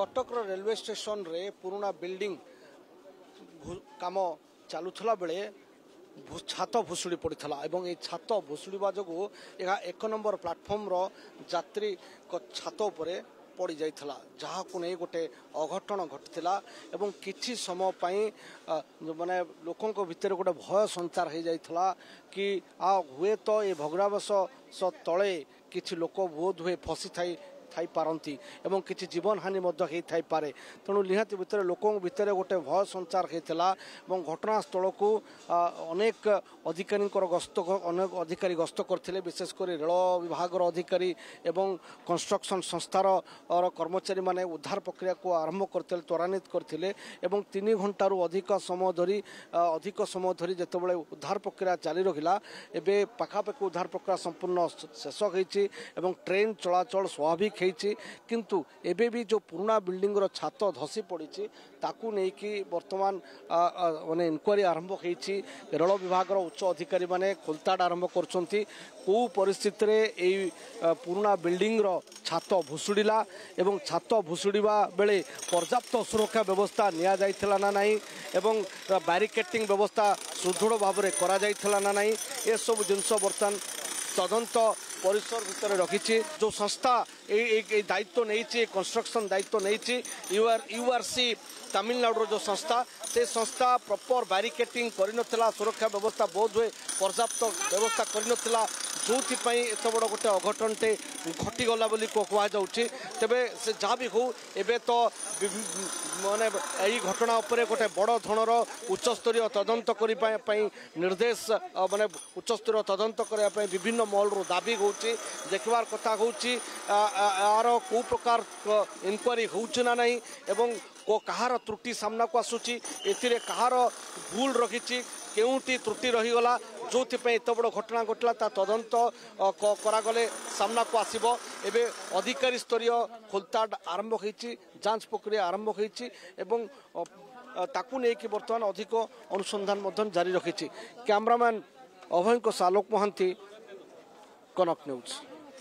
Cuttack railway station रे पुराना building काम चलुला बेले छात भुशुड़ी पड़ता और ये छात भुशुड़ा जो एक नंबर प्लाटफर्म यात्री छात उपरे पड़ जाइला जहाँ को नहीं गोटे अघटन घटीला एवं किछि समय माने लोकों भितर गोटे भय संचार हो जाइला कि हुए तो ये भग्नावशेष तले किछि लोक बोध हुए फसी थाई पारती एवं किछि जीवन हानि होई पारे तेणु निहाती भितर लोकों भितर गोटे भय संचार होता और घटनास्थल को अनेक अधिकारी अनेक अधिकारी गस्त करते विशेषकर रेल विभाग अधिकारी एवं कंस्ट्रक्शन संस्थार कर्मचारी माने उद्धार प्रक्रिया को आरंभ करते त्वरान्वित करते 3 घंटारू अधिक समय धरी जितेबाला उद्धार प्रक्रिया जारी रहा एवं पाखापाखि उद्धार प्रक्रिया संपूर्ण शेष होती ट्रेन चलाचल स्वाभाविक किंतु एबे भी जो पुराना बिल्डिंग रो छात धसी पड़ी ताकू नहीं कि वर्तमान माने इनक्वारी आरंभ होती रेल विभाग उच्च अधिकारी माने खोलताड़ आरंभ करछंती को परिस्थिति रे एई पुराना बिल्डिंग रो छात भुशुड़ीला एवं छात भुशुड़ीबा बेले पर्याप्त सुरक्षा व्यवस्था निया जाइथिला ना नहीं एवं बैरिकेटिंग व्यवस्था सुदृढ़ भाव में करा जाइथिला ना नहीं ए सब जिनस वर्तमान तदंत परिसर भितर रखी जो संस्था दायित्व नहीं कंस्ट्रक्शन दायित्व नहीं यूआरसी तमिलनाडु जो संस्था से संस्था प्रॉपर बैरिकेटिंग करनथिला सुरक्षा व्यवस्था बोध हुए पर्याप्त व्यवस्था करनथिला जो एत बड़ गोटे अघटनटे घटीगला बोली कहुच्छी तेबे से जहाँ भी हो एबे तो माने यही घटना उपरे गोटे बड़ धरणर उच्चस्तरीय तदंत करने निर्देश माने उच्चस्तरीय तदंत करने विभिन्न महलू दाबी होची देखबार कथा होची यार को प्रकार इनक्वारी होची ना नहीं एवं को कहार त्रुटि सामना को आसूची एथिरे कहार भूल रखी केउटी त्रुटि रहीगला जो एत बड़ घटना घटला ता तदंत करागले सामना को आसीबो एबे अधिकारी स्तरीय खोलताड़ आरंभ होईची जांच प्रक्रिया आरंभ होईची एवं ताकू नहीं कि वर्तमान अधिक अनुसंधान जारी रखी कैमरामैन अभय आलोक महांती कनक न्यूज।